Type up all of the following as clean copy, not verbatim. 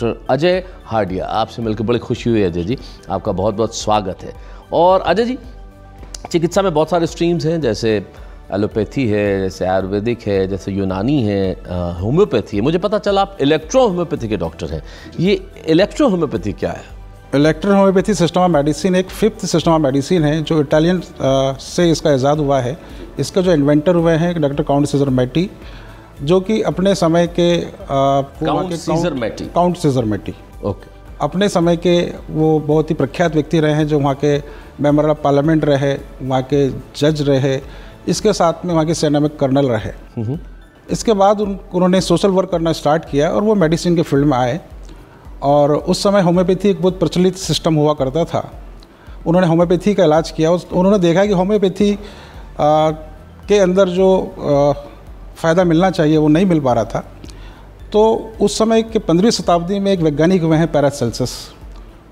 Doctor Ajay Hardia, आपसे मिलकर बड़ी खुशी हुई अजय जी, आपका बहुत बहुत स्वागत है। और अजय जी, चिकित्सा में बहुत सारे स्ट्रीम्स हैं, जैसे एलोपैथी है, जैसे आयुर्वेदिक है, जैसे यूनानी है, होम्योपैथी है। मुझे पता चला आप इलेक्ट्रो होम्योपैथी के डॉक्टर हैं। ये इलेक्ट्रो होम्योपैथी क्या है? Electro homeopathy system of medicine एक 5th सिस्टम ऑफ मेडिसिन है जो इटालियन से इसका इजाद हुआ है। इसका जो इन्वेंटर हुए हैं डॉक्टर काउंट सीजर मैटी, जो कि अपने समय के काउंट सीजर मैटी ओके, अपने समय के वो बहुत ही प्रख्यात व्यक्ति रहे हैं, जो वहाँ के मेंबर ऑफ पार्लियामेंट रहे, वहाँ के जज रहे, इसके साथ में वहाँ के सेना में कर्नल रहे। इसके बाद उन्होंने सोशल वर्क करना स्टार्ट किया और वो मेडिसिन के फील्ड में आए। और उस समय होम्योपैथी एक बहुत प्रचलित सिस्टम हुआ करता था। उन्होंने होम्योपैथी का इलाज किया। उन्होंने देखा कि होम्योपैथी के अंदर जो फ़ायदा मिलना चाहिए वो नहीं मिल पा रहा था। तो उस समय के 15वीं शताब्दी में एक वैज्ञानिक हुए हैं पैरासेल्सस।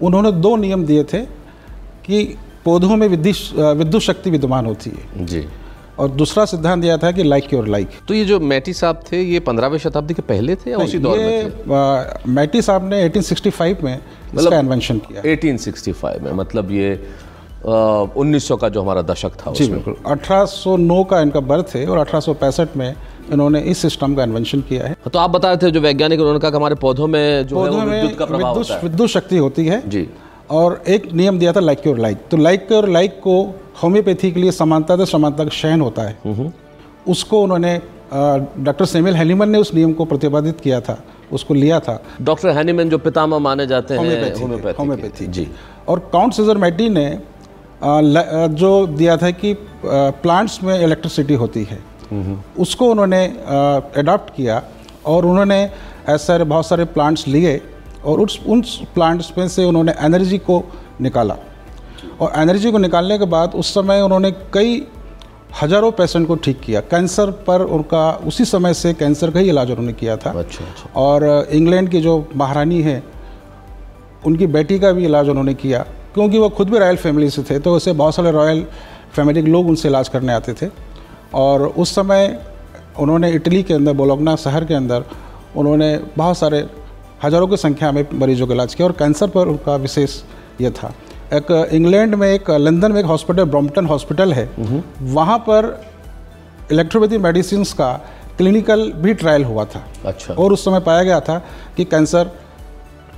उन्होंने 2 नियम दिए थे कि पौधों में विद्युत शक्ति विद्यमान होती है जी, और दूसरा सिद्धांत दिया था कि लाइक योर लाइक। तो ये जो मैटी साहब थे, ये 15वीं शताब्दी के पहले थे या उसी दौर में थे? मैटी साहब ने 1865 में इसका इन्वेंशन किया। 1865 में, मतलब ये 1900 का जो हमारा दशक था जी बिल्कुल। 1809 का इनका बर्थ है और 1865 में इन्होंने इस सिस्टम का इन्वेंशन किया है। तो आप बता रहे थे जो वैज्ञानिक, उन्होंने कहा कि हमारे पौधों में जो है विद्युत का प्रभाव होता है, विद्युत शक्ति होती है जी। और एक नियम दिया था लाइक योर लाइक। तो लाइक योर लाइक को होम्योपैथी के लिए समानता समानता का शयन होता है, उसको उन्होंने डॉक्टर सैमुअल हैनीमैन ने उस नियम को प्रतिपादित किया था, उसको लिया था। डॉक्टर हैनीमैन जो पितामह माने जाते हैं होम्योपैथी जी। और काउंट सीजर मैटी ने जो दिया था कि प्लांट्स में इलेक्ट्रिसिटी होती है, उसको उन्होंने अडॉप्ट किया। और उन्होंने ऐसे बहुत सारे प्लांट्स लिए और उन प्लांट्स में से उन्होंने एनर्जी को निकाला। और एनर्जी को निकालने के बाद उस समय उन्होंने कई हज़ारों पेशेंट को ठीक किया। कैंसर पर उनका उसी समय से कैंसर का ही इलाज उन्होंने किया था। अच्छा। और इंग्लैंड की जो महारानी है, उनकी बेटी का भी इलाज उन्होंने किया, क्योंकि वो खुद भी रॉयल फैमिली से थे, तो उसे बहुत सारे रॉयल फैमिली के लोग उनसे इलाज करने आते थे। और उस समय उन्होंने इटली के अंदर बोलोग्ना शहर के अंदर उन्होंने बहुत सारे हज़ारों की संख्या में मरीजों का इलाज किया। और कैंसर पर उनका विशेष ये था। एक इंग्लैंड में, एक लंदन में एक हॉस्पिटल, ब्रॉम्पटन हॉस्पिटल है, वहाँ पर इलेक्ट्रोपैथी मेडिसिन का क्लिनिकल भी ट्रायल हुआ था। अच्छा। और उस समय पाया गया था कि कैंसर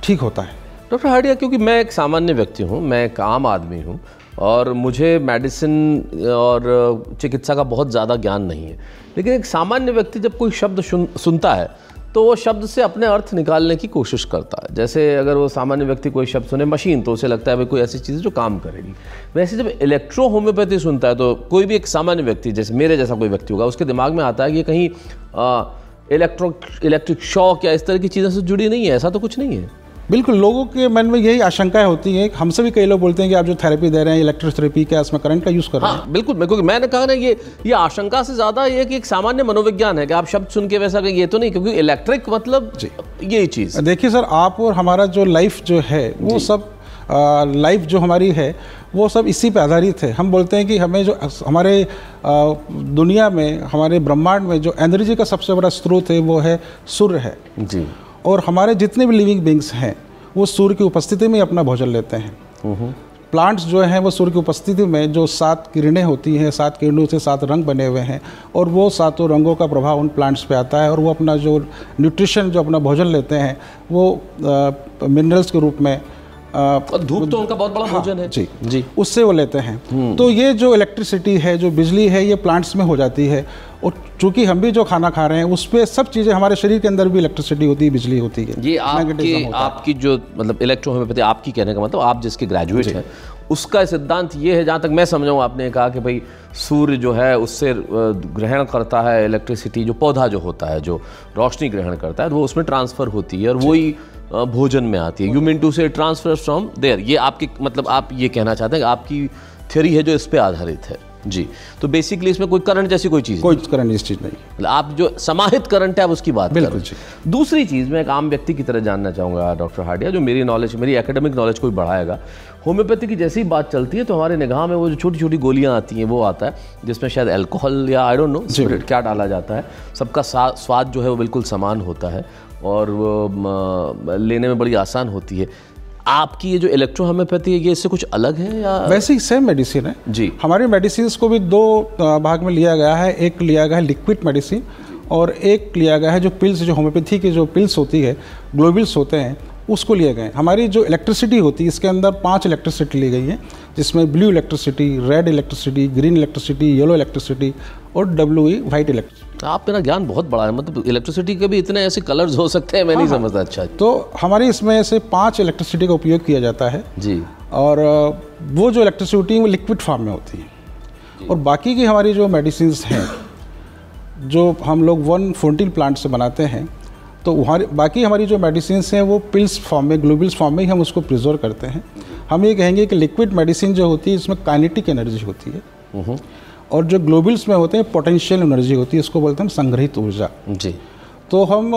ठीक होता है। डॉक्टर हार्डिया, क्योंकि मैं एक सामान्य व्यक्ति हूँ, मैं एक आम आदमी हूँ और मुझे मेडिसिन और चिकित्सा का बहुत ज़्यादा ज्ञान नहीं है, लेकिन एक सामान्य व्यक्ति जब कोई शब्द सुनता है तो वो शब्द से अपने अर्थ निकालने की कोशिश करता है। जैसे अगर वो सामान्य व्यक्ति कोई शब्द सुने मशीन, तो उसे लगता है भाई कोई ऐसी चीज़ जो काम करेगी। वैसे जब इलेक्ट्रो होम्योपैथी सुनता है तो कोई भी एक सामान्य व्यक्ति, जैसे मेरे जैसा कोई व्यक्ति होगा, उसके दिमाग में आता है कि ये कहीं इलेक्ट्रिक शॉक या इस तरह की चीज़ों से जुड़ी नहीं है। ऐसा तो कुछ नहीं है। बिल्कुल, लोगों के मन में यही आशंकाएं होती हैं। हमसे भी कई लोग बोलते हैं कि आप जो थेरेपी दे रहे हैं, इलेक्ट्रोथेरेपी, क्या इसमें करंट का यूज़ कर रहे हैं? हाँ बिल्कुल, क्योंकि मैंने कहा ना, ये आशंका से ज़्यादा ये कि एक सामान्य मनोविज्ञान है कि आप शब्द सुन के वैसा ये तो नहीं, क्योंकि इलेक्ट्रिक मतलब यही चीज़। देखिए सर, आप और हमारा जो लाइफ जो है वो सब लाइफ जो हमारी है वो सब इसी पे आधारित है। हम बोलते हैं कि हमें जो हमारे दुनिया में, हमारे ब्रह्मांड में जो एनर्जी का सबसे बड़ा स्रोत है वो है सूर्य है जी। और हमारे जितने भी लिविंग बींग्स हैं वो सूर्य की उपस्थिति में अपना भोजन लेते हैं। प्लांट्स जो हैं वो सूर्य की उपस्थिति में जो 7 किरणें होती हैं, 7 किरणों से 7 रंग बने हुए हैं, और वो 7 रंगों का प्रभाव उन प्लांट्स पे आता है। और वो अपना जो न्यूट्रिशन, जो अपना भोजन लेते हैं, वो मिनरल्स के रूप में, और धूप तो उनका बहुत बड़ा भोजन है जी, उससे वो लेते हैं। तो ये जो इलेक्ट्रिसिटी है, जो बिजली है, ये प्लांट्स में हो जाती है। और चूंकि हम भी जो खाना खा रहे हैं उस पर सब चीज़ें, हमारे शरीर के अंदर भी इलेक्ट्रिसिटी होती है, बिजली होती है। ये आपकी जो मतलब इलेक्ट्रो होम्योपैथी, आपकी कहने का मतलब आप जिसके ग्रेजुएट हैं, उसका सिद्धांत ये है, जहाँ तक मैं समझा हूँ, आपने कहा कि भाई सूर्य जो है उससे ग्रहण करता है इलेक्ट्रिसिटी, जो पौधा जो होता है जो रोशनी ग्रहण करता है, वो उसमें ट्रांसफ़र होती है और वही भोजन में आती है। यू मीन टू से ट्रांसफर फ्रॉम देयर। ये आपकी मतलब आप ये कहना चाहते हैं कि आपकी थ्योरी है जो इस पे आधारित है जी। तो बेसिकली इसमें कोई करंट जैसी कोई चीज़, कोई करंट इस चीज़ नहीं, मतलब आप जो समाहित करंट है आप उसकी बात कर रहे हैं। दूसरी चीज़ मैं एक आम व्यक्ति की तरह जानना चाहूँगा डॉक्टर हार्डिया, जो मेरी नॉलेज, मेरी एकेडमिक नॉलेज को भी बढ़ाएगा। होम्योपैथी की जैसी बात चलती है तो हमारे निगाह में वो जो छोटी छोटी गोलियाँ आती हैं वो आता है, जिसमें शायद अल्कोहल या आई डोंट नो स्पिरिट क्या डाला जाता है। सबका स्वाद जो है वो बिल्कुल समान होता है और लेने में बड़ी आसान होती है। आपकी ये जो इलेक्ट्रो होम्योपैथी है ये इससे कुछ अलग है या वैसे ही सेम मेडिसिन है जी? हमारी मेडिसिन को भी दो भाग में लिया गया है। एक लिया गया है लिक्विड मेडिसिन और एक लिया गया है जो पिल्स, जो होम्योपैथी की जो पिल्स होती है, ग्लोबुल्स होते हैं, उसको लिए गए। हमारी जो इलेक्ट्रिसिटी होती है इसके अंदर 5 इलेक्ट्रिसिटी ली गई है, जिसमें blue electricity, red electricity, green electricity, yellow electricity और WE वाइट इलेक्ट्रिसिटी। आप मेरा ज्ञान बहुत बड़ा है, मतलब इलेक्ट्रिसिटी के भी इतने ऐसे कलर्स हो सकते हैं, मैं नहीं समझता। अच्छा, तो हमारे इसमें से 5 इलेक्ट्रिसिटी का उपयोग किया जाता है जी। और वो जो इलेक्ट्रिसिटी है वो लिक्विड फॉर्म में होती है। और बाकी की हमारी जो मेडिसिन हैं जो हम लोग 114 प्लांट से बनाते हैं, तो बाकी हमारी जो मेडिसिन हैं वो पिल्स फॉर्म में, ग्लोबुल्स फॉर्म में ही हम उसको प्रिजर्व करते हैं। हम ये कहेंगे कि लिक्विड मेडिसिन जो होती है इसमें काइनेटिक एनर्जी होती है और जो ग्लोबुल्स में होते हैं पोटेंशियल एनर्जी होती है, इसको बोलते हैं संग्रहित ऊर्जा जी। तो हम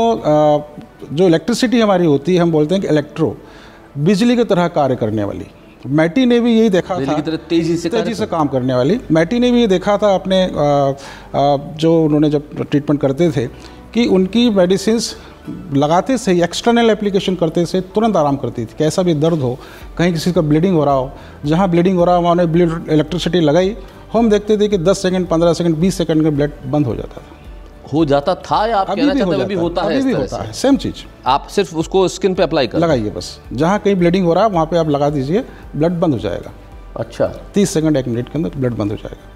जो इलेक्ट्रिसिटी हमारी होती है हम बोलते हैं कि इलेक्ट्रो, बिजली की तरह कार्य करने वाली। मैटी ने भी यही देखा था, तेजी से काम करने वाली। मैटी ने भी ये देखा था अपने जो उन्होंने जब ट्रीटमेंट करते थे कि उनकी मेडिसिन्स लगाते से, एक्सटर्नल एप्लीकेशन करते से तुरंत आराम करती थी। कैसा भी दर्द हो, कहीं किसी का ब्लीडिंग हो रहा हो, जहाँ ब्लीडिंग हो रहा हो वहाँ उन्होंने इलेक्ट्रिसिटी लगाई, हम देखते थे कि 10 सेकंड, 15 सेकंड, 20 सेकंड में ब्लड बंद हो जाता था। या आप कहना चाहते हैं अभी होता है? अभी भी होता है, सेम चीज़। आप सिर्फ उसको स्किन पे अप्लाई कर लगाइए, बस जहाँ कहीं ब्लीडिंग हो रहा है वहाँ पे आप लगा दीजिए, ब्लड बंद हो जाएगा। अच्छा, 30 सेकंड 1 मिनट के अंदर ब्लड बंद हो जाएगा।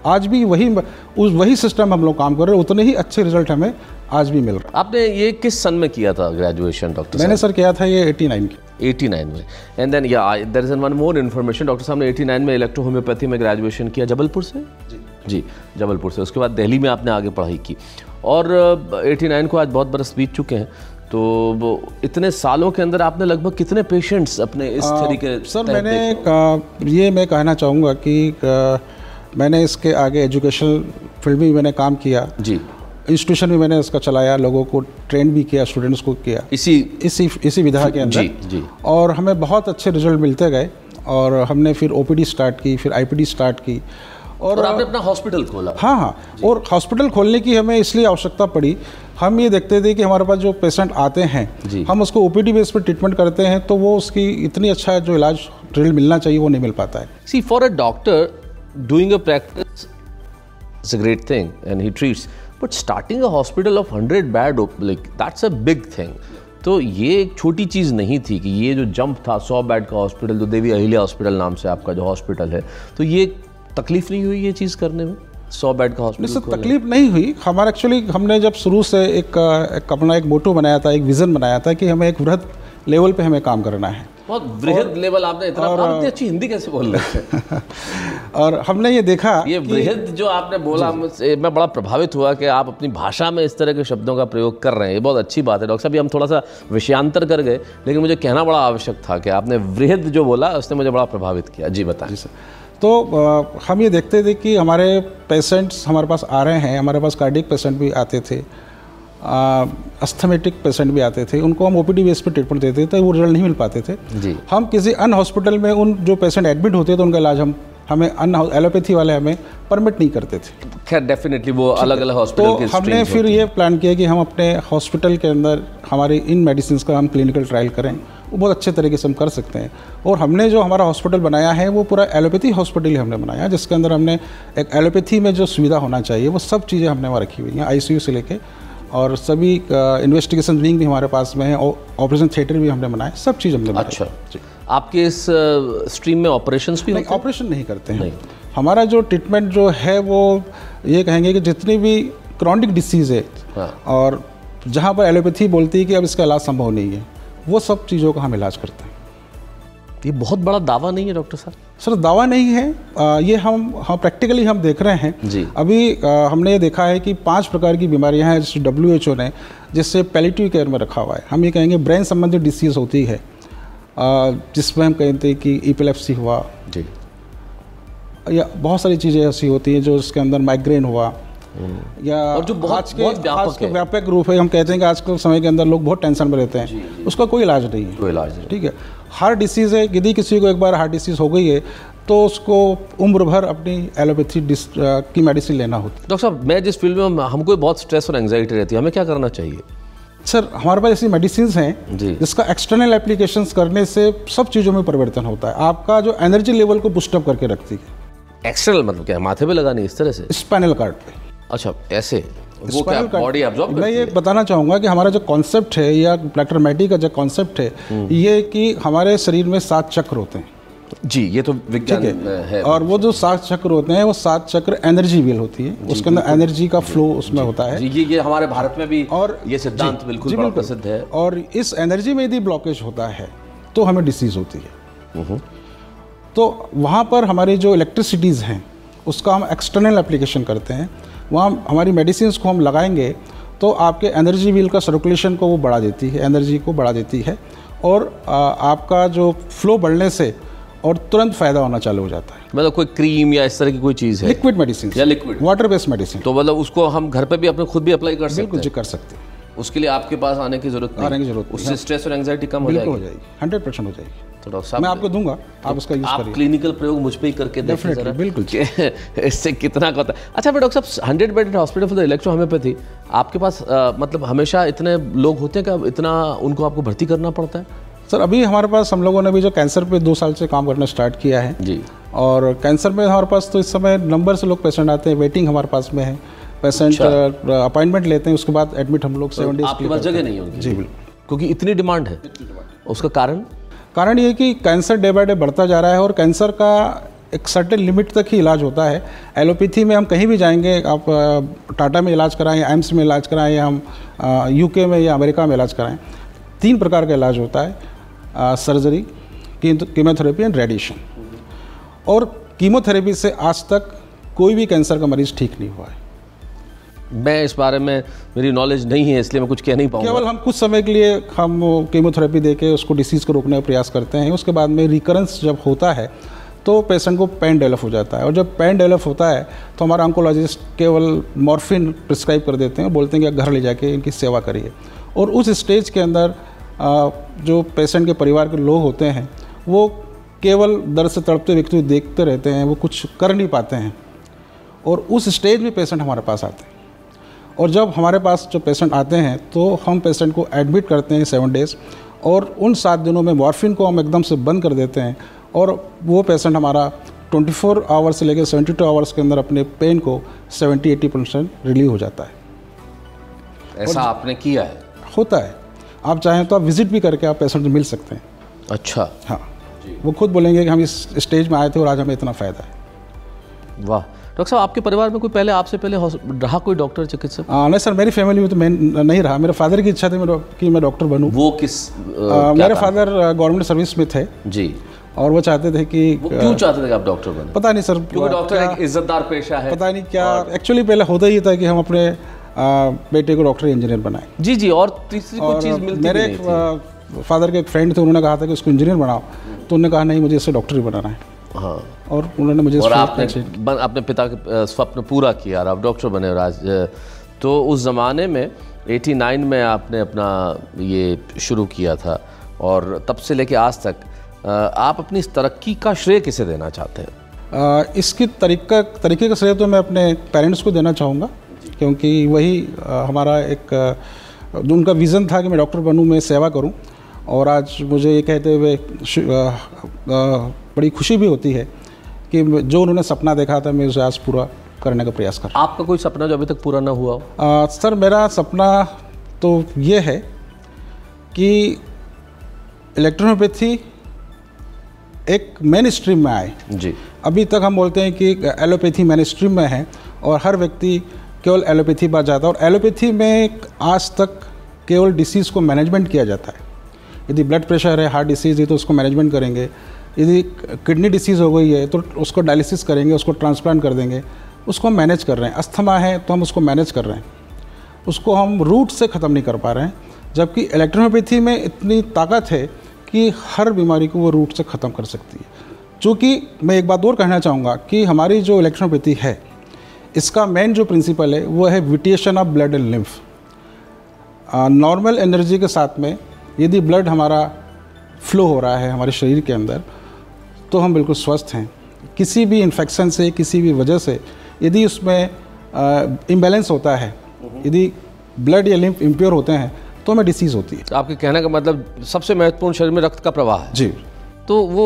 आज भी वही सिस्टम हम लोग काम कर रहे हैं, उतने ही अच्छे रिजल्ट हमें आज भी मिल रहा है। आपने ये किस सन में किया था ग्रेजुएशन डॉक्टर? मैंने सर किया था ये 89 में। And then there is one more information, doctor साहब ने 89 में इलेक्ट्रो होम्योपैथी में ग्रेजुएशन किया जबलपुर से? जी, जबलपुर से। उसके बाद दिल्ली में आपने आगे पढ़ाई की और 89 को आज बहुत बरस बीत चुके हैं, तो इतने सालों के अंदर आपने लगभग कितने पेशेंट्स अपने इस तरीके? सर मैं कहना चाहूँगा कि मैंने इसके आगे एजुकेशनल फील्ड में भी मैंने काम किया जी। इंस्टीट्यूशन भी मैंने इसका चलाया, लोगों को ट्रेन भी किया, स्टूडेंट्स को किया इसी विधा के अंदर जी। और हमें बहुत अच्छे रिजल्ट मिलते गए और हमने फिर OPD स्टार्ट की, फिर IPD स्टार्ट की और आपने अपना हॉस्पिटल खोला? हाँ, और हॉस्पिटल खोलने की हमें इसलिए आवश्यकता पड़ी, हम ये देखते थे कि हमारे पास जो पेशेंट आते हैं हम उसको OPD बेस पर ट्रीटमेंट करते हैं तो वो उसकी इतनी अच्छा जो इलाज रिजल्ट मिलना चाहिए वो नहीं मिल पाता है। See for a doctor doing a practice is a great thing and he treats, but starting a hospital of 100 bed, like that's a big thing। तो ये एक छोटी चीज़ नहीं थी कि ये जो जंप था 100 बेड का हॉस्पिटल, जो देवी अहिल्या हॉस्पिटल नाम से आपका जो हॉस्पिटल है, तो ये तकलीफ नहीं हुई ये चीज़ करने में? 100 बेड का हॉस्पिटल? नहीं सर, तकलीफ नहीं हुई। हमारा एक्चुअली हमने जब शुरू से अपना एक मोटो बनाया था, एक विज़न बनाया था कि हमें एक वृहद लेवल पे हमें काम करना है। बहुत वृहद लेवल आपने इतना, आप अच्छी हिंदी कैसे बोल रहे हैं? और हमने ये देखा ये वृहद जो आपने बोला, मैं बड़ा प्रभावित हुआ कि आप अपनी भाषा में इस तरह के शब्दों का प्रयोग कर रहे हैं। ये बहुत अच्छी बात है डॉक्टर साहब। हम थोड़ा सा विषयांतर कर गए, लेकिन मुझे कहना बड़ा आवश्यक था कि आपने वृहद जो बोला उसने मुझे बड़ा प्रभावित किया। जी बताएं। जी सर। तो हम ये देखते थे कि हमारे पेशेंट्स हमारे पास आ रहे हैं, हमारे पास कार्डियक पेशेंट भी आते थे, अस्थमेटिक पेशेंट भी आते थे, उनको हम OPD बेस पर ट्रीटमेंट देते थे, वो रिजल्ट नहीं मिल पाते थे जी। हम किसी अन्य हॉस्पिटल में उन जो पेशेंट एडमिट होते थे उनका इलाज हमें अन्य एलोपैथी वाले हमें परमिट नहीं करते थे। खैर डेफिनेटली वो अलग अलग हॉस्पिटल के हमने फिर ये प्लान किया कि हम अपने हॉस्पिटल के अंदर हमारी इन मेडिसिन का हम क्लिनिकल ट्रायल करें, वो बहुत अच्छे तरीके से हम कर सकते हैं। और हमने जो हमारा हॉस्पिटल बनाया है वो पूरा एलोपैथी हॉस्पिटल ही हमने बनाया, जिसके अंदर हमने एक एलोपैथी में जो सुविधा होना चाहिए वो सब चीज़ें हमने वहाँ रखी हुई हैं, ICU से लेके और सभी इन्वेस्टिगेशन विंग भी हमारे पास में है, ऑपरेशन थिएटर भी हमने बनाए, सब चीज़ हमने बनाई। अच्छा जी। आपके इस स्ट्रीम में ऑपरेशंस भी? नहीं, ऑपरेशन नहीं करते हैं। हमारा जो ट्रीटमेंट जो है वो ये कहेंगे कि जितनी भी क्रॉनिक डिसीज़ है और जहाँ पर एलोपैथी बोलती है कि अब इसका इलाज संभव नहीं है, वो सब चीज़ों का हम इलाज करते हैं। ये बहुत बड़ा दावा नहीं है डॉक्टर साहब? सर दावा नहीं है, ये हम प्रैक्टिकली हम देख रहे हैं जी। अभी हमने ये देखा है कि 5 प्रकार की बीमारियां हैं जिसे WHO ने जिससे पैलिएटिव केयर में रखा हुआ है। हम ये कहेंगे ब्रेन संबंधित डिसीज़ होती है, जिसमें हम कहते हैं कि एपिलेप्सी हुआ जी, या बहुत सारी चीज़ें ऐसी होती हैं जो इसके अंदर माइग्रेन हुआ, या और जो आज के व्यापक रूप है। हम कहते हैं कि आजकल समय के अंदर लोग बहुत टेंशन में रहते हैं, उसका कोई इलाज नहीं है। कोई इलाज नहीं। ठीक है, हार्ट डिसीज़ है, यदि किसी को एक बार हार्ट डिसीज़ हो गई है तो उसको उम्र भर अपनी एलोपैथी की मेडिसिन लेना होती है। डॉक्टर साहब, मैं जिस फील्ड में हमको बहुत स्ट्रेस और एंग्जाइटी रहती है, हमें क्या करना चाहिए? सर हमारे पास ऐसी मेडिसिन हैं जिसका एक्सटर्नल एप्लीकेशंस करने से सब चीज़ों में परिवर्तन होता है। आपका जो एनर्जी लेवल को बूस्टअप करके रखती है। एक्सटर्नल मतलब क्या, माथे पे लगानी इस तरह से? स्पाइनल कार्ड पे। अच्छा, ऐसे वो क्या बॉडी एब्जॉर्ब करती है? मैं ये बताना चाहूँगा कि हमारा जो कॉन्सेप्ट है या प्लेक्टर मैटी का जो कॉन्सेप्ट है, ये कि हमारे शरीर में 7 चक्र होते हैं। जी, ये तो विज्ञान है। और वो जो 7 चक्र होते हैं, वो 7 चक्र एनर्जी व्हील होती है, उसके अंदर एनर्जी का फ्लो उसमें होता है। जी, ये हमारे भारत में भी और ये सिद्धांत बिल्कुल बड़ा प्रसिद्ध है। और इस एनर्जी में यदि ब्लॉकेज होता है तो हमें डिसीज होती है। तो वहाँ पर हमारी जो इलेक्ट्रिसिटीज़ हैं उसका हम एक्सटर्नल एप्लीकेशन करते हैं। वहाँ हमारी मेडिसिन को हम लगाएंगे तो आपके एनर्जी व्हील का सर्कुलेशन को वो बढ़ा देती है, एनर्जी को बढ़ा देती है, और आपका जो फ्लो बढ़ने से और तुरंत फायदा होना चालू हो जाता है। मतलब कोई क्रीम या इस तरह की कोई चीज़ है? लिक्विड मेडिसिन या लिक्विड वाटर बेस्ड मेडिसिन। तो मतलब उसको हम घर पे भी अपने खुद भी अप्लाई कर सकते हैं? बिल्कुल जी, कर सकते हैं। उसके लिए आपके पास आने की जरूरत नहीं? उससे स्ट्रेस और एंजाइटी कम हो जाएगी? 100% हो जाएगी। तो डॉक्टर साहब मैं आपको दूंगा, आप उसका यूज करिए। आप क्लिनिकल प्रयोग मुझ पे ही करके देखिए जरा। बिल्कुल इससे कितना होता है। अच्छा फिर डॉक्टर साहब, 100 bedded hospital for the electro homeopathy, आपके पास मतलब हमेशा इतने लोग होते हैं कि इतना उनको आपको भर्ती करना पड़ता है? सर अभी हमारे पास हम लोगों ने भी जो कैंसर पे 2 साल से काम करना स्टार्ट किया है जी, और कैंसर में हमारे पास तो इस समय नंबर से लोग पेशेंट आते हैं, वेटिंग हमारे पास में है। पेशेंट अपॉइंटमेंट लेते हैं, उसके बाद एडमिट हम लोग 7 डेज। आपके पास जगह नहीं होगी? जी बिल्कुल, क्योंकि इतनी डिमांड है। उसका कारण ये कि कैंसर डे बाय डे बढ़ता जा रहा है और कैंसर का एक सर्टेन लिमिट तक ही इलाज होता है। एलोपैथी में हम कहीं भी जाएंगे, आप टाटा में इलाज कराएं, एम्स में इलाज कराएं, या हम यूके में या अमेरिका में इलाज कराएं, 3 प्रकार का इलाज होता है, सर्जरी, कीमोथेरेपी एंड रेडिएशन। और कीमोथेरेपी से आज तक कोई भी कैंसर का मरीज ठीक नहीं हुआ है। मैं इस बारे में, मेरी नॉलेज नहीं है इसलिए मैं कुछ कह नहीं पाऊंगा। केवल हम कुछ समय के लिए हम कीमोथेरेपी देके उसको डिसीज़ को रोकने का प्रयास करते हैं। उसके बाद में रिकरेंस जब होता है तो पेशेंट को पेन डेवलप हो जाता है, और जब पेन डेवलप होता है तो हमारा ऑन्कोलॉजिस्ट केवल मॉर्फिन प्रिस्क्राइब कर देते हैं, बोलते हैं कि घर ले जाके इनकी सेवा करिए। और उस स्टेज के अंदर जो पेशेंट के परिवार के लोग होते हैं वो केवल दर्द से तड़पते व्यक्ति को देखते रहते हैं, वो कुछ कर नहीं पाते हैं। और उस स्टेज में पेशेंट हमारे पास आते हैं, और जब हमारे पास जो पेशेंट आते हैं तो हम पेशेंट को एडमिट करते हैं 7 डेज़, और उन 7 दिनों में मॉर्फिन को हम एकदम से बंद कर देते हैं, और वो पेशेंट हमारा 24 आवर्स से लेकर 72 आवर्स के अंदर अपने पेन को 70-80% रिलीव हो जाता है। ऐसा आपने किया है? होता है। आप चाहें तो आप विजिट भी करके आप पेशेंट से मिल सकते हैं। अच्छा। हाँ, वो खुद बोलेंगे कि हम इस स्टेज में आए थे और आज हमें इतना फ़ायदा है। वाह। डॉक्टर साहब, आपके परिवार में कोई पहले आपसे पहले रहा कोई डॉक्टर, चिकित्सक? नहीं सर, मेरी फैमिली में तो मैं नहीं रहा। मेरे फादर की इच्छा थी कि मैं डॉक्टर बनूं। वो किस मेरे फादर गवर्नमेंट सर्विस में थे जी, और वो चाहते थे कि वो क्यों चाहते थे कि आप डॉक्टर बने? पता नहीं सर, क्योंकि डॉक्टर एक इज्जतदार पेशा है। पता नहीं क्या, एक्चुअली पहले होता ही था कि हम अपने बेटे को डॉक्टर इंजीनियर बनाए। जी जी, और तीसरी कोई चीज़ मिलती मेरे एक फादर के एक फ्रेंड थे, उन्होंने कहा था कि उसको इंजीनियर बनाओ, तो उन्होंने कहा नहीं, मुझे इससे डॉक्टर ही बनाना है। हाँ, और उन्होंने मुझे, और आपने अपने पिता का स्वप्न पूरा किया और आप डॉक्टर बने। और आज तो उस ज़माने में 89 में आपने अपना ये शुरू किया था, और तब से लेके आज तक आप अपनी इस तरक्की का श्रेय किसे देना चाहते हैं? इसकी तरीके का श्रेय तो मैं अपने पेरेंट्स को देना चाहूँगा, क्योंकि वही हमारा एक जो उनका विज़न था कि मैं डॉक्टर बनूं, मैं सेवा करूं। और आज मुझे ये कहते हुए बड़ी खुशी भी होती है कि जो उन्होंने सपना देखा था मैं उसे आज पूरा करने का प्रयास कर रहा हूं। आपका कोई सपना जो अभी तक पूरा ना हुआ हो? सर, मेरा सपना तो ये है कि इलेक्ट्रोहोम्योपैथी एक मेन स्ट्रीम में आए जी। अभी तक हम बोलते हैं कि एलोपैथी मेन स्ट्रीम में है और हर व्यक्ति केवल एलोपैथी बात जाता है, और एलोपैथी में आज तक केवल डिसीज़ को मैनेजमेंट किया जाता है। यदि ब्लड प्रेशर है, हार्ट डिसीज़ है तो उसको मैनेजमेंट करेंगे, यदि किडनी डिसीज़ हो गई है तो उसको डायलिसिस करेंगे, उसको ट्रांसप्लांट कर देंगे, उसको हम मैनेज कर रहे हैं। अस्थमा है तो हम उसको मैनेज कर रहे हैं, उसको हम रूट से ख़त्म नहीं कर पा रहे हैं। जबकि इलेक्ट्रोहोम्योपैथी में इतनी ताकत है कि हर बीमारी को वो रूट से ख़त्म कर सकती है। चूँकि मैं एक बात और कहना चाहूँगा कि हमारी जो इलेक्ट्रोहोम्योपैथी है, इसका मेन जो प्रिंसिपल है वो है vitiation of blood and lymph. Normal energy के साथ में यदि ब्लड हमारा फ्लो हो रहा है हमारे शरीर के अंदर तो हम बिल्कुल स्वस्थ हैं। किसी भी इन्फेक्शन से, किसी भी वजह से यदि उसमें इम्बैलेंस होता है, यदि ब्लड या लिम्फ इम्प्योर होते हैं तो हमें डिसीज़ होती है। आपके कहने का मतलब सबसे महत्वपूर्ण शरीर में रक्त का प्रवाह है। जी। तो वो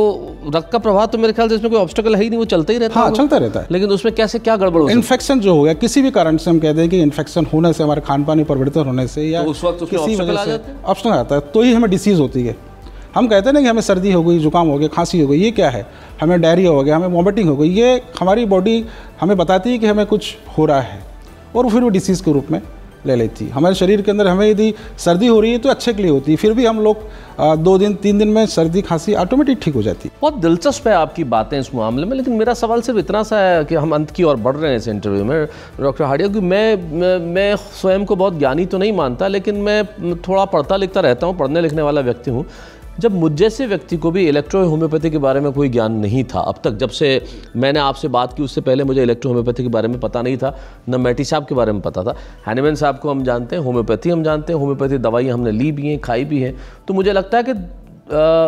रक्त का प्रवाह तो मेरे ख्याल से इसमें कोई ऑब्स्टेकल है ही नहीं, वो चलता ही रहता है। हाँ, चलता रहता है। लेकिन उसमें कैसे क्या गड़बड़ हो सकती है? इन्फेक्शन जो हो गया किसी भी कारण से, हम कहते हैं कि इन्फेक्शन होने से, हमारे खान पान में परिवर्तन होने से, या तो उस वक्त उसमें ऑब्स्टेकल आ जाते हैं? ऑप्शनल आता है, तो ही हमें डिसीज़ होती है। हम कहते हैं ना कि हमें सर्दी हो गई, जुकाम हो गया, खांसी हो गई, ये क्या है? हमें डायरिया हो गया, हमें वॉमिटिंग हो गई, ये हमारी बॉडी हमें बताती है कि हमें कुछ हो रहा है, और फिर वो डिसीज़ के रूप में ले लेती है। हमारे शरीर के अंदर हमें यदि सर्दी हो रही है तो अच्छे के लिए होती है, फिर भी हम लोग 2 दिन 3 दिन में सर्दी खांसी ऑटोमेटिक ठीक हो जाती है। बहुत दिलचस्प है आपकी बातें इस मामले में, लेकिन मेरा सवाल सिर्फ इतना सा है कि हम अंत की ओर बढ़ रहे हैं इस इंटरव्यू में डॉक्टर हार्डिया, कि मैं स्वयं को बहुत ज्ञानी तो नहीं मानता, लेकिन मैं थोड़ा पढ़ता लिखता रहता हूँ, पढ़ने लिखने वाला व्यक्ति हूँ। जब मुझ जैसे व्यक्ति को भी इलेक्ट्रो होम्योपैथी के बारे में कोई ज्ञान नहीं था अब तक, जब से मैंने आपसे बात की उससे पहले मुझे इलेक्ट्रो होम्योपैथी के बारे में पता नहीं था, न मैटी साहब के बारे में पता था। हैनीमैन साहब को हम जानते हैं, होम्योपैथी हम जानते हैं, होम्योपैथी दवाई हमने ली भी हैं, खाई भी हैं। तो मुझे लगता है कि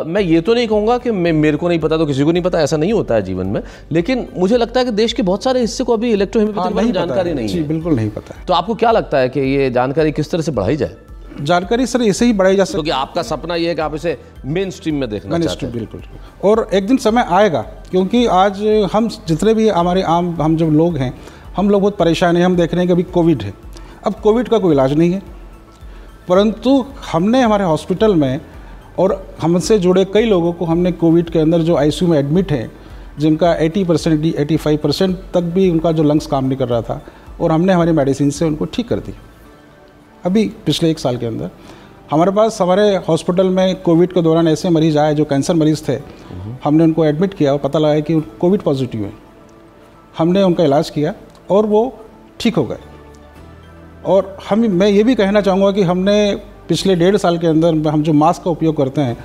मैं ये तो नहीं कहूँगा कि मेरे को नहीं पता तो किसी को नहीं पता, ऐसा नहीं होता है जीवन में, लेकिन मुझे लगता है कि देश के बहुत सारे हिस्से को अभी इलेक्ट्रो होम्योपैथी के बारे में जानकारी नहीं है। बिल्कुल नहीं पता है। तो आपको क्या लगता है कि ये जानकारी किस तरह से बढ़ाई जाए? जानकारी सर ऐसे ही बढ़ाई जा सकती है, क्योंकि आपका सपना ये है कि आप इसे मेन स्ट्रीम में देखना चाहते हैं। बिल्कुल, और एक दिन समय आएगा, क्योंकि आज हम जितने भी हमारे हम जो लोग हैं, हम लोग बहुत परेशान हैं। हम देख रहे हैं कि अभी कोविड है, अब कोविड का कोई इलाज नहीं है, परंतु हमने हमारे हॉस्पिटल में और हमसे जुड़े कई लोगों को हमने कोविड के अंदर जो आईसीयू में एडमिट हैं, जिनका 80% 85% तक भी उनका जो लंग्स काम नहीं कर रहा था, और हमने हमारी मेडिसिन से उनको ठीक कर दिया। अभी पिछले 1 साल के अंदर हमारे पास हमारे हॉस्पिटल में कोविड के दौरान ऐसे मरीज आए जो कैंसर मरीज थे, हमने उनको एडमिट किया और पता लगा कि कोविड पॉजिटिव है। हमने उनका इलाज किया और वो ठीक हो गए। और मैं ये भी कहना चाहूँगा कि हमने पिछले 1.5 साल के अंदर हम जो मास्क का उपयोग करते हैं,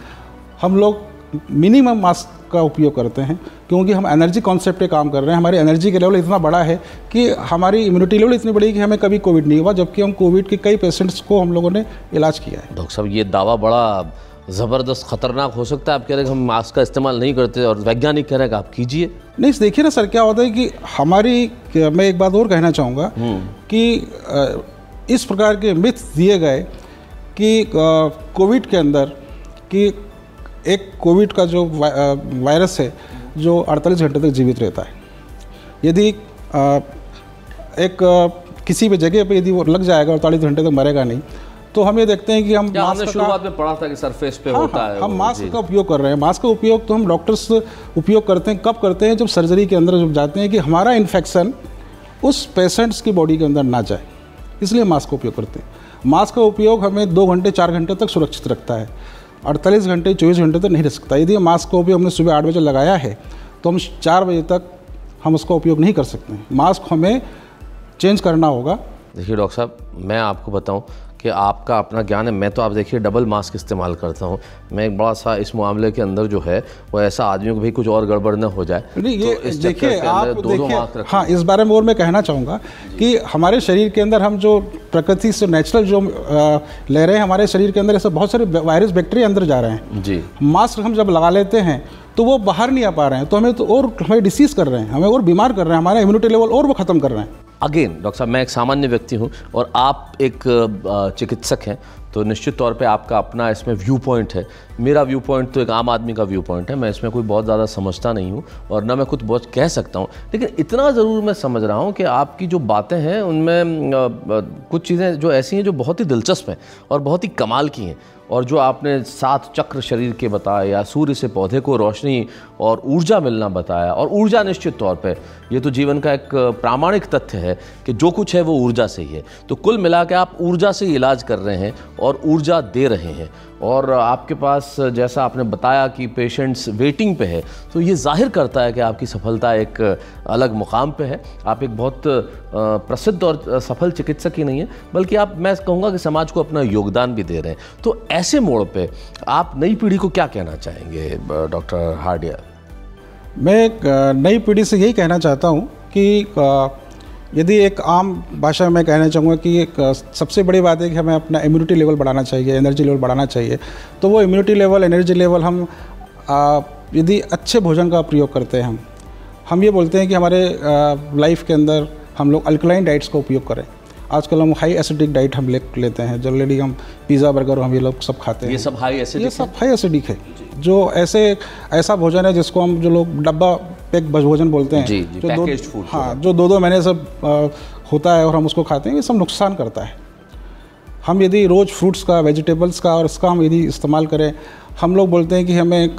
हम लोग मिनिमम मास्क का उपयोग करते हैं, क्योंकि हम एनर्जी कॉन्सेप्ट पे काम कर रहे हैं। हमारी एनर्जी का लेवल इतना बड़ा है कि हमारी इम्यूनिटी लेवल इतनी बड़ी है कि हमें कभी कोविड नहीं हुआ, जबकि हम कोविड के कई पेशेंट्स को हम लोगों ने इलाज किया है। डॉक्टर साहब, ये दावा बड़ा ज़बरदस्त खतरनाक हो सकता है। आप कह रहे हैं कि हम मास्क का इस्तेमाल नहीं करते और वैज्ञानिक कह रहे हैं कि आप कीजिए। नहीं, देखिए ना सर, क्या होता है कि मैं एक बात और कहना चाहूँगा कि इस प्रकार के मिथ दिए गए कि कोविड के अंदर कि एक कोविड का जो वायरस है जो 48 घंटे तक जीवित रहता है, यदि किसी भी जगह पे यदि वो लग जाएगा और 48 घंटे तक मरेगा नहीं, तो हम ये देखते हैं कि हम हमने शुरुआत में पढ़ा था कि सरफेस पे होता है, हम मास्क का उपयोग कर रहे हैं। मास्क का उपयोग तो हम डॉक्टर्स उपयोग करते हैं, कब करते हैं? जब सर्जरी के अंदर जब जाते हैं कि हमारा इन्फेक्शन उस पेशेंट्स की बॉडी के अंदर ना जाए, इसलिए मास्क का उपयोग करते हैं। मास्क का उपयोग हमें 2 घंटे 4 घंटे तक सुरक्षित रखता है, 48 घंटे 24 घंटे तक नहीं रख सकता। यदि मास्क का उपयोग हमने सुबह 8 बजे लगाया है तो हम 4 बजे तक हम उसका उपयोग नहीं कर सकते हैं। मास्क हमें चेंज करना होगा। देखिए डॉक्टर साहब, मैं आपको बताऊं कि आपका अपना ज्ञान है। मैं तो आप देखिए डबल मास्क इस्तेमाल करता हूं। मैं एक बड़ा सा इस मामले के अंदर जो है वो ऐसा आदमी को भी कुछ और गड़बड़ न हो जाए। नहीं, ये तो देखिए आप देखिए, हाँ, इस बारे में और मैं कहना चाहूँगा कि हमारे शरीर के अंदर हम जो प्रकृति से नेचुरल जो ले रहे हैं, हमारे शरीर के अंदर ऐसे बहुत सारे वायरस बैक्टीरिया अंदर जा रहे हैं जी। मास्क हम जब लगा लेते हैं तो वो बाहर नहीं आ पा रहे हैं, तो हमें डिसीज़ कर रहे हैं, हमें और बीमार कर रहे हैं, हमारा इम्यूनिटी लेवल और वो ख़त्म कर रहे हैं। अगेन डॉक्टर साहब, मैं एक सामान्य व्यक्ति हूं और आप एक चिकित्सक हैं, तो निश्चित तौर पे आपका अपना इसमें व्यू पॉइंट है। मेरा व्यू पॉइंट तो एक आम आदमी का व्यू पॉइंट है। मैं इसमें कोई बहुत ज़्यादा समझता नहीं हूँ और ना मैं कुछ बहुत कह सकता हूँ, लेकिन इतना ज़रूर मैं समझ रहा हूँ कि आपकी जो बातें हैं उनमें कुछ चीज़ें जो ऐसी हैं जो बहुत ही दिलचस्प हैं और बहुत ही कमाल की हैं। और जो आपने 7 चक्र शरीर के बताए, या सूर्य से पौधे को रोशनी और ऊर्जा मिलना बताया, और ऊर्जा निश्चित तौर पे ये तो जीवन का एक प्रामाणिक तथ्य है कि जो कुछ है वो ऊर्जा से ही है। तो कुल मिला के आप ऊर्जा से इलाज कर रहे हैं और ऊर्जा दे रहे हैं, और आपके पास जैसा आपने बताया कि पेशेंट्स वेटिंग पे है, तो ये जाहिर करता है कि आपकी सफलता एक अलग मुकाम पे है। आप एक बहुत प्रसिद्ध और सफल चिकित्सक ही नहीं है, बल्कि मैं कहूँगा कि समाज को अपना योगदान भी दे रहे हैं। तो ऐसे मोड़ पे आप नई पीढ़ी को क्या कहना चाहेंगे डॉक्टर हार्डिया? मैं नई पीढ़ी से यही कहना चाहता हूँ कि यदि एक आम भाषा में मैं कहना चाहूँगा कि एक सबसे बड़ी बात है कि हमें अपना इम्यूनिटी लेवल बढ़ाना चाहिए, एनर्जी लेवल बढ़ाना चाहिए। तो वो इम्यूनिटी लेवल, एनर्जी लेवल हम यदि अच्छे भोजन का प्रयोग करते हैं, हम ये बोलते हैं कि हमारे लाइफ के अंदर हम लोग अल्कलाइन डाइट्स का उपयोग करें। आजकल हम हाई एसिडिक डाइट हम लेते हैं, जनरली हम पिज़्ज़ा बर्गर हम ये लोग सब खाते हैं। ये सब हाई एसिडिक, ये सब हाई एसिडिक है। जो ऐसा भोजन है जिसको हम जो लोग डब्बा पैक भोजन बोलते हैं, जी, जो पैकेज्ड फूड, हाँ, जो 2-2 महीने से होता है और हम उसको खाते हैं, ये सब नुकसान करता है। हम यदि रोज़ फ्रूट्स का, वेजिटेबल्स का और इसका हम यदि इस्तेमाल करें, हम लोग बोलते हैं कि हमें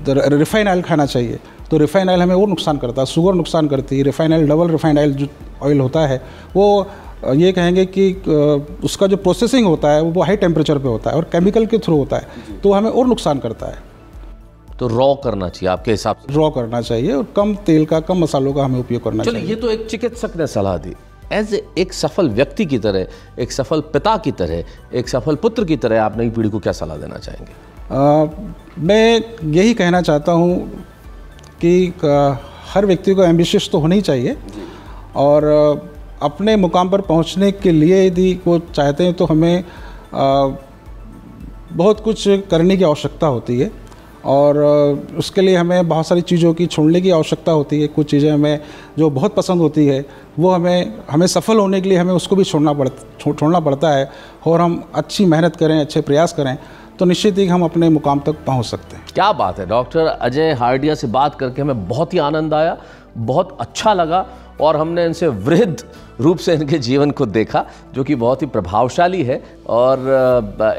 रिफाइन ऑयल खाना चाहिए, तो रिफाइन ऑयल हमें वो नुकसान करता है, शुगर नुकसान करती है। Refine oil, double refined oil जो ऑयल होता है वो ये कहेंगे कि उसका जो प्रोसेसिंग होता है वो हाई टेम्परेचर पे होता है और केमिकल के थ्रू होता है, तो हमें और नुकसान करता है। तो रॉ करना चाहिए आपके हिसाब से? रॉ करना चाहिए और कम तेल का, कम मसालों का हमें उपयोग करना चाहिए। ये तो एक चिकित्सक ने सलाह दी। एज एक सफल व्यक्ति की तरह, एक सफल पिता की तरह, एक सफल पुत्र की तरह आप नई पीढ़ी को क्या सलाह देना चाहेंगे? मैं यही कहना चाहता हूँ कि हर व्यक्ति को एम्बिशियस तो होना ही चाहिए और अपने मुकाम पर पहुंचने के लिए यदि वो चाहते हैं तो हमें बहुत कुछ करने की आवश्यकता होती है और उसके लिए हमें बहुत सारी चीज़ों की छोड़ने की आवश्यकता होती है। कुछ चीज़ें हमें जो बहुत पसंद होती है वो हमें सफल होने के लिए हमें उसको भी छोड़ना पड़ता है और हम अच्छी मेहनत करें, अच्छे प्रयास करें तो निश्चित ही हम अपने मुकाम तक पहुंच सकते हैं। क्या बात है, डॉक्टर अजय हार्डिया से बात करके हमें बहुत ही आनंद आया, बहुत अच्छा लगा और हमने इनसे वृहद रूप से इनके जीवन को देखा जो कि बहुत ही प्रभावशाली है। और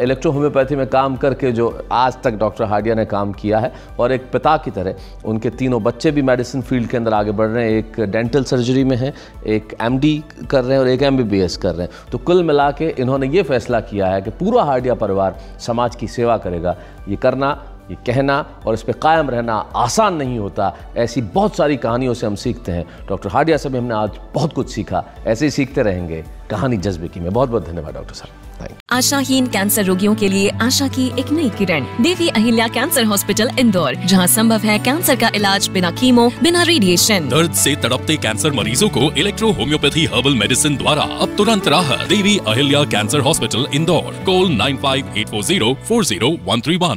इलेक्ट्रो होम्योपैथी में काम करके जो आज तक डॉक्टर हार्डिया ने काम किया है और एक पिता की तरह उनके तीनों बच्चे भी मेडिसिन फील्ड के अंदर आगे बढ़ रहे हैं। एक डेंटल सर्जरी में है, एक MD कर रहे हैं और एक MBBS कर रहे हैं। तो कुल मिला के इन्होंने ये फैसला किया है कि पूरा हार्डिया परिवार समाज की सेवा करेगा। ये करना, ये कहना और इस पे कायम रहना आसान नहीं होता। ऐसी बहुत सारी कहानियों से हम सीखते हैं। डॉक्टर हार्डिया से भी हमने आज बहुत कुछ सीखा। ऐसे ही सीखते रहेंगे कहानी जज्बे की में। बहुत बहुत धन्यवाद डॉक्टर साहब। आशाहीन कैंसर रोगियों के लिए आशा की एक नई किरण, देवी अहिल्या कैंसर हॉस्पिटल इंदौर, जहां संभव है कैंसर का इलाज बिना कीमो, बिना रेडिएशन। दर्द से तड़पते कैंसर मरीजों को इलेक्ट्रो होम्योपैथी हर्बल मेडिसिन द्वारा अब तुरंत राहत। Devi Ahilya cancer hospital Indore, call 9584040131।